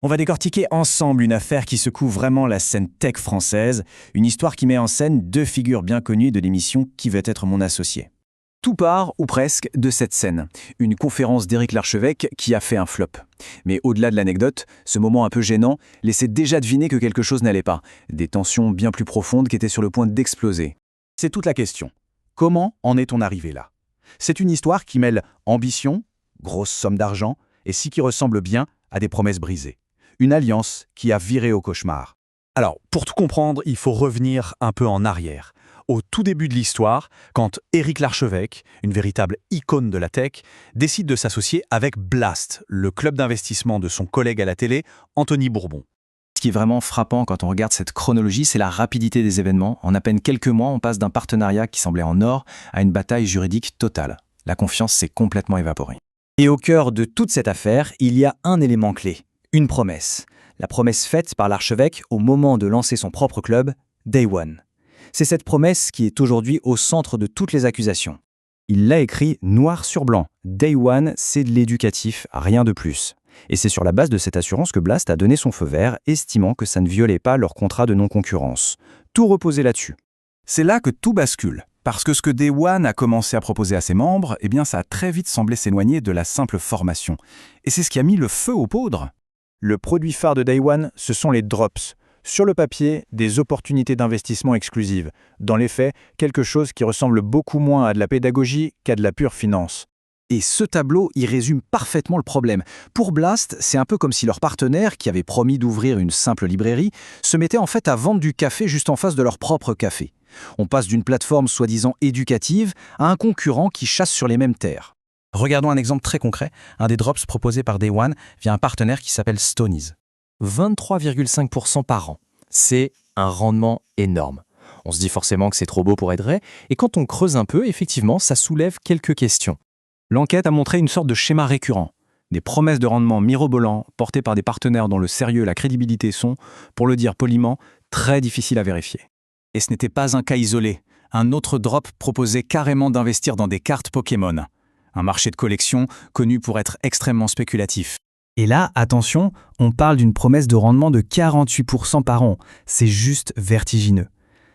On va décortiquer ensemble une affaire qui secoue vraiment la scène tech française, une histoire qui met en scène deux figures bien connues de l'émission Qui veut être mon associé. Tout part, ou presque, de cette scène, une conférence d'Éric Larchevêque qui a fait un flop. Mais au-delà de l'anecdote, ce moment un peu gênant laissait déjà deviner que quelque chose n'allait pas, des tensions bien plus profondes qui étaient sur le point d'exploser. C'est toute la question. Comment en est-on arrivé là? C'est une histoire qui mêle ambition, grosse somme d'argent, et qui ressemble bien à des promesses brisées. Une alliance qui a viré au cauchemar. Alors, pour tout comprendre, il faut revenir un peu en arrière. Au tout début de l'histoire, quand Éric Larchevêque, une véritable icône de la tech, décide de s'associer avec Blast, le club d'investissement de son collègue à la télé, Anthony Bourbon. Ce qui est vraiment frappant quand on regarde cette chronologie, c'est la rapidité des événements. En à peine quelques mois, on passe d'un partenariat qui semblait en or à une bataille juridique totale. La confiance s'est complètement évaporée. Et au cœur de toute cette affaire, il y a un élément clé, une promesse. La promesse faite par l'archevêque au moment de lancer son propre club, Day One. C'est cette promesse qui est aujourd'hui au centre de toutes les accusations. Il l'a écrit noir sur blanc. Day One, c'est de l'éducatif, rien de plus. Et c'est sur la base de cette assurance que Blast a donné son feu vert, estimant que ça ne violait pas leur contrat de non-concurrence. Tout reposait là-dessus. C'est là que tout bascule. Parce que ce que Day One a commencé à proposer à ses membres, ça a très vite semblé s'éloigner de la simple formation. Et c'est ce qui a mis le feu aux poudres. Le produit phare de Day One, ce sont les drops. Sur le papier, des opportunités d'investissement exclusives. Dans les faits, quelque chose qui ressemble beaucoup moins à de la pédagogie qu'à de la pure finance. Et ce tableau y résume parfaitement le problème. Pour Blast, c'est un peu comme si leur partenaire, qui avait promis d'ouvrir une simple librairie, se mettait en fait à vendre du café juste en face de leur propre café. On passe d'une plateforme soi-disant éducative à un concurrent qui chasse sur les mêmes terres. Regardons un exemple très concret, un des drops proposés par Day One via un partenaire qui s'appelle Stonies. 23,5% par an. C'est un rendement énorme. On se dit forcément que c'est trop beau pour être vrai, et quand on creuse un peu, effectivement, ça soulève quelques questions. L'enquête a montré une sorte de schéma récurrent. Des promesses de rendement mirobolants portées par des partenaires dont le sérieux et la crédibilité sont, pour le dire poliment, très difficiles à vérifier. Et ce n'était pas un cas isolé. Un autre drop proposait carrément d'investir dans des cartes Pokémon. Un marché de collection connu pour être extrêmement spéculatif. Et là, attention, on parle d'une promesse de rendement de 48% par an. C'est juste vertigineux.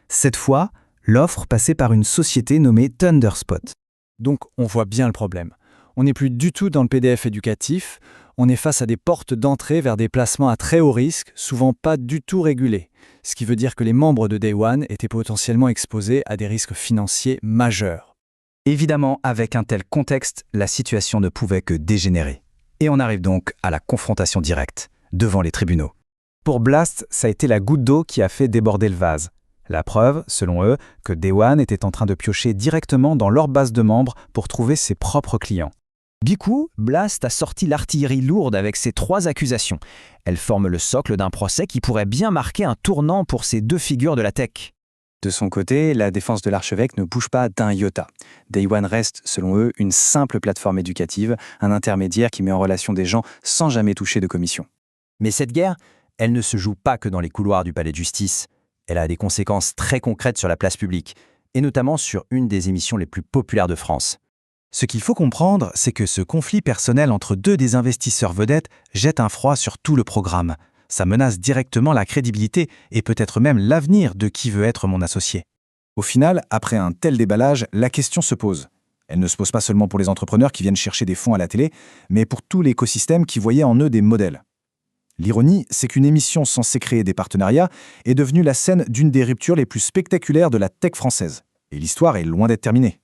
Cette fois, l'offre passait par une société nommée Thunderspot. Donc, on voit bien le problème. On n'est plus du tout dans le PDF éducatif, on est face à des portes d'entrée vers des placements à très haut risque, souvent pas du tout régulés. Ce qui veut dire que les membres de Day One étaient potentiellement exposés à des risques financiers majeurs. Évidemment, avec un tel contexte, la situation ne pouvait que dégénérer. Et on arrive donc à la confrontation directe, devant les tribunaux. Pour Blast, ça a été la goutte d'eau qui a fait déborder le vase. La preuve, selon eux, que Day One était en train de piocher directement dans leur base de membres pour trouver ses propres clients. Du coup, Blast a sorti l'artillerie lourde avec ces 3 accusations. Elles forment le socle d'un procès qui pourrait bien marquer un tournant pour ces deux figures de la tech. De son côté, la défense de l'archevêque ne bouge pas d'un iota. Day One reste, selon eux, une simple plateforme éducative, un intermédiaire qui met en relation des gens sans jamais toucher de commission. Mais cette guerre, elle ne se joue pas que dans les couloirs du palais de justice. Elle a des conséquences très concrètes sur la place publique, et notamment sur une des émissions les plus populaires de France. Ce qu'il faut comprendre, c'est que ce conflit personnel entre deux des investisseurs vedettes jette un froid sur tout le programme. Ça menace directement la crédibilité et peut-être même l'avenir de Qui veut être mon associé. Au final, après un tel déballage, la question se pose. Elle ne se pose pas seulement pour les entrepreneurs qui viennent chercher des fonds à la télé, mais pour tout l'écosystème qui voyait en eux des modèles. L'ironie, c'est qu'une émission censée créer des partenariats est devenue la scène d'une des ruptures les plus spectaculaires de la tech française. Et l'histoire est loin d'être terminée.